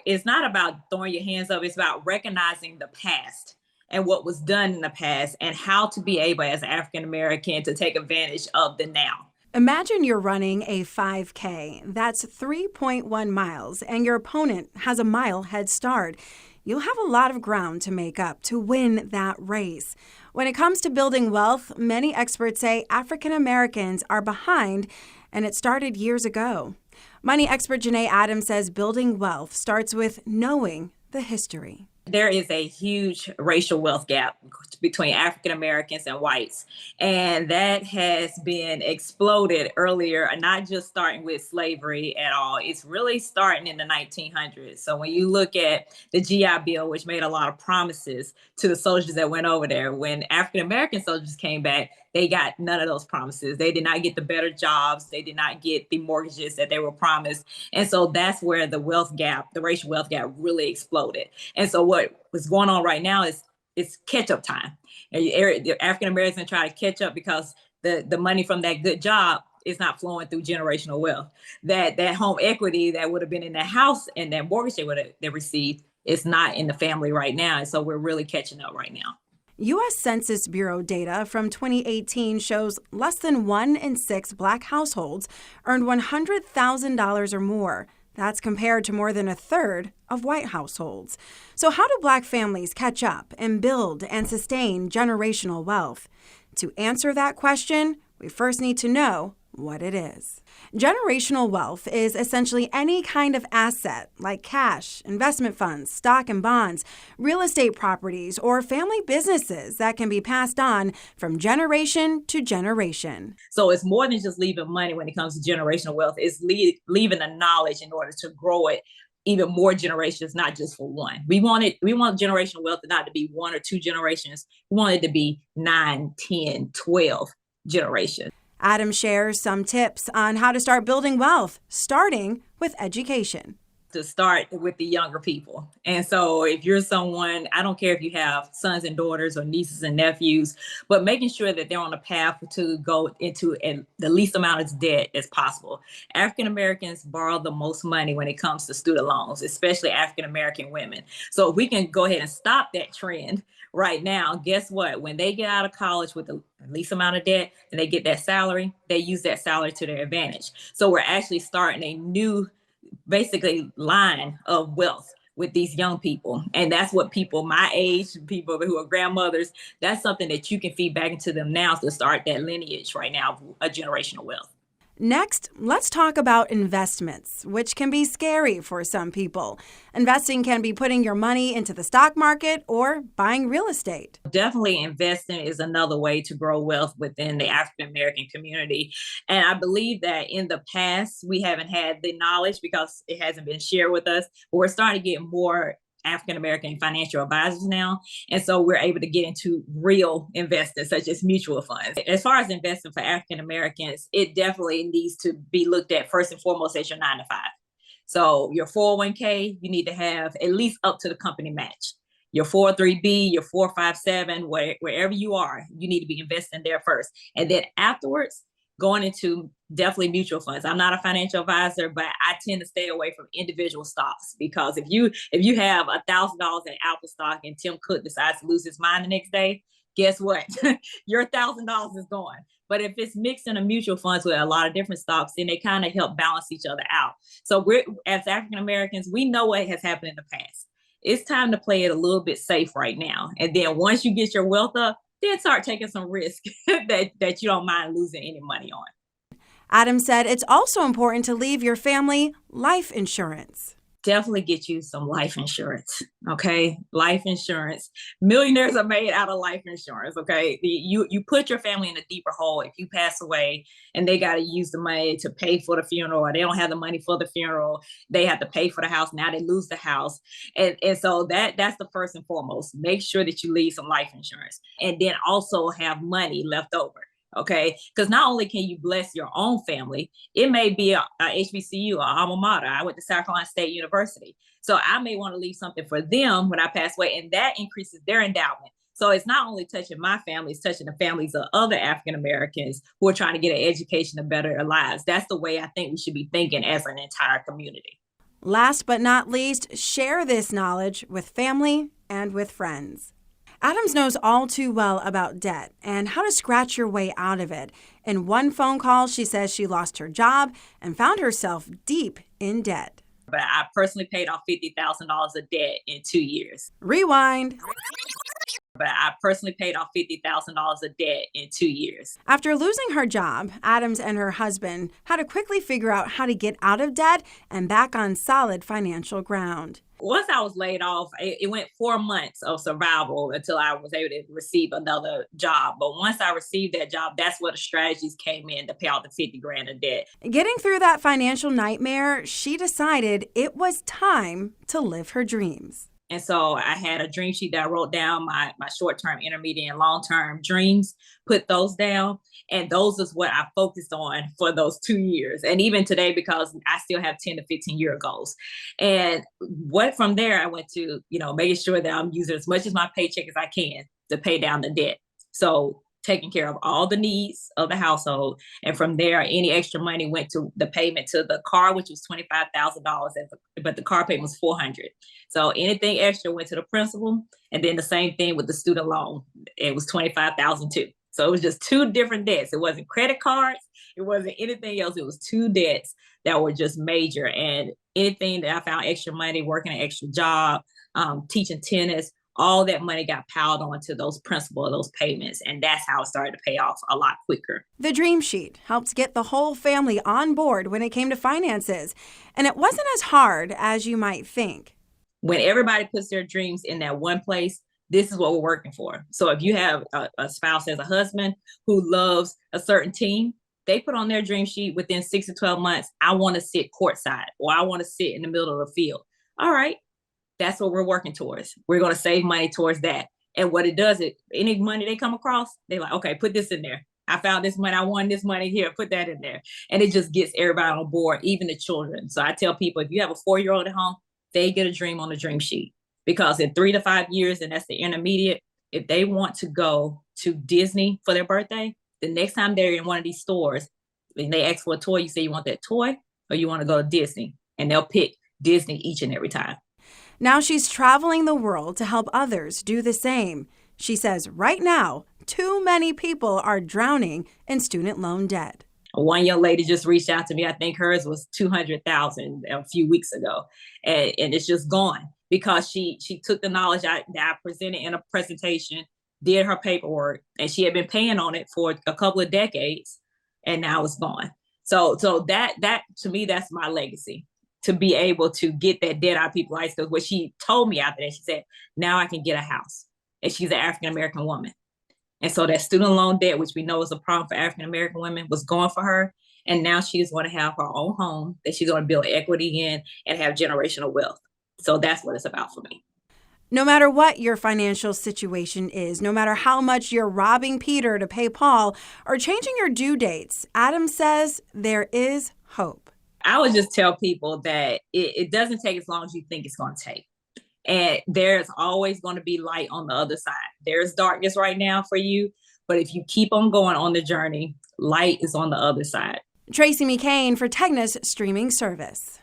It's not about throwing your hands up, it's about recognizing the past and what was done in the past and how to be able as African American to take advantage of the now. Imagine you're running a 5K. That's 3.1 miles, and your opponent has a mile head start. You'll have a lot of ground to make up to win that race. When it comes to building wealth, many experts say African Americans are behind, and it started years ago. Money expert Janae Adams says building wealth starts with knowing the history. There is a huge racial wealth gap between African Americans and whites. And that has been exploded earlier, not just starting with slavery at all. It's really starting in the 1900s. So when you look at the GI Bill, which made a lot of promises to the soldiers that went over there, when African American soldiers came back, they got none of those promises. They did not get the better jobs. They did not get the mortgages that they were promised. And so that's where the wealth gap, the racial wealth gap really exploded. And so what was going on right now is it's catch up time. The African Americans try to catch up because the money from that good job is not flowing through generational wealth. That home equity that would have been in the house and that mortgage they received is not in the family right now. And so we're really catching up right now. U.S. Census Bureau data from 2018 shows less than 1 in 6 Black households earned $100,000 or more. That's compared to more than a third of white households. So how do Black families catch up and build and sustain generational wealth? To answer that question, we first need to know what it is. Generational wealth is essentially any kind of asset like cash, investment funds, stock and bonds, real estate properties, or family businesses that can be passed on from generation to generation. So it's more than just leaving money when it comes to generational wealth. It's leaving the knowledge in order to grow it even more generations, not just for one. We want generational wealth not to be 1 or 2 generations. We want it to be 9, 10, 12 generations. Adam shares some tips on how to start building wealth, starting with education. To start with the younger people. And so if you're someone, I don't care if you have sons and daughters or nieces and nephews, but making sure that they're on a path to go into the least amount of debt as possible. African Americans borrow the most money when it comes to student loans, especially African American women. So if we can go ahead and stop that trend right now, guess what? When they get out of college with the least amount of debt and they get that salary, they use that salary to their advantage. So we're actually starting a new basically line of wealth with these young people. And that's what people my age, people who are grandmothers, that's something that you can feed back into them now to start that lineage right now of a generational wealth. Next, let's talk about investments, which can be scary for some people. Investing can be putting your money into the stock market or buying real estate. Definitely investing is another way to grow wealth within the African American community. And I believe that in the past, we haven't had the knowledge because it hasn't been shared with us, but we're starting to get more African American financial advisors now. And so we're able to get into real investing, such as mutual funds. As far as investing for African Americans, it definitely needs to be looked at first and foremost as your 9 to 5. So your 401k, you need to have at least up to the company match. Your 403b, your 457, wherever you are, you need to be investing there first. And then afterwards, going into definitely mutual funds. I'm not a financial advisor, but I tend to stay away from individual stocks because if you have $1,000 in Apple stock and Tim Cook decides to lose his mind the next day, guess what? Your $1,000 is gone. But if it's mixed in a mutual funds with a lot of different stocks, then they kind of help balance each other out. So we're, as African Americans, we know what has happened in the past. It's time to play it a little bit safe right now. And then once you get your wealth up, then start taking some risk that you don't mind losing any money on. Adam said it's also important to leave your family life insurance. Definitely get you some life insurance, okay? Life insurance. Millionaires are made out of life insurance, okay? You put your family in a deeper hole if you pass away and they got to use the money to pay for the funeral, or they don't have the money for the funeral. They have to pay for the house. Now they lose the house. And so that's the first and foremost. Make sure that you leave some life insurance and then also have money left over. Okay, because not only can you bless your own family, it may be a HBCU or alma mater. I went to South Carolina State University. So I may want to leave something for them when I pass away, and that increases their endowment. So it's not only touching my family, it's touching the families of other African Americans who are trying to get an education to better their lives. That's the way I think we should be thinking as an entire community. Last but not least, share this knowledge with family and with friends. Adams knows all too well about debt and how to scratch your way out of it. In one phone call, she says she lost her job and found herself deep in debt. But I personally paid off $50,000 of debt in 2 years. Rewind. But I personally paid off $50,000 of debt in 2 years. After losing her job, Adams and her husband had to quickly figure out how to get out of debt and back on solid financial ground. Once I was laid off, it went 4 months of survival until I was able to receive another job. But once I received that job, that's where the strategies came in to pay off the 50 grand of debt. Getting through that financial nightmare, she decided it was time to live her dreams. And so I had a dream sheet that I wrote down my short-term, intermediate, and long-term dreams, put those down. And those is what I focused on for those 2 years. And even today, because I still have 10 to 15-year goals. And from there, I went to, making sure that I'm using as much as my paycheck as I can to pay down the debt. So taking care of all the needs of the household. And from there, any extra money went to the payment to the car, which was $25,000, but the car payment was $400. So anything extra went to the principal. And then the same thing with the student loan. It was $25,000 too. So it was just 2 different debts. It wasn't credit cards. It wasn't anything else. It was 2 debts that were just major. And anything that I found extra money, working an extra job, teaching tennis, all that money got piled onto those principal, those payments. And that's how it started to pay off a lot quicker. The Dream Sheet helped get the whole family on board when it came to finances. And it wasn't as hard as you might think. When everybody puts their dreams in that one place, this is what we're working for. So if you have a spouse as a husband who loves a certain team, they put on their dream sheet within 6 to 12 months, I want to sit courtside, or I want to sit in the middle of the field. All right. That's what we're working towards. We're going to save money towards that. And what it does, any money they come across, they're like, okay, put this in there. I found this money. I won this money here. Put that in there. And it just gets everybody on board, even the children. So I tell people, if you have a 4-year-old at home, they get a dream on the dream sheet. Because in 3 to 5 years, and that's the intermediate, if they want to go to Disney for their birthday, the next time they're in one of these stores, and they ask for a toy, you say you want that toy or you want to go to Disney. And they'll pick Disney each and every time. Now she's traveling the world to help others do the same. She says right now, too many people are drowning in student loan debt. One young lady just reached out to me. I think hers was $200,000 a few weeks ago. And it's just gone because she took the knowledge that I presented in a presentation, did her paperwork, and she had been paying on it for a couple of decades, and now it's gone. So that to me, that's my legacy. To be able to get that debt out of people's lives. Because what she told me after that, she said, now I can get a house. And she's an African-American woman. And so that student loan debt, which we know is a problem for African-American women, was gone for her. And now she's going to have her own home that she's going to build equity in and have generational wealth. So that's what it's about for me. No matter what your financial situation is, no matter how much you're robbing Peter to pay Paul or changing your due dates, Adams says there is hope. I would just tell people that it doesn't take as long as you think it's going to take. And there's always going to be light on the other side. There's darkness right now for you, but if you keep on going on the journey, light is on the other side. Tracy McCain for Tegna's streaming service.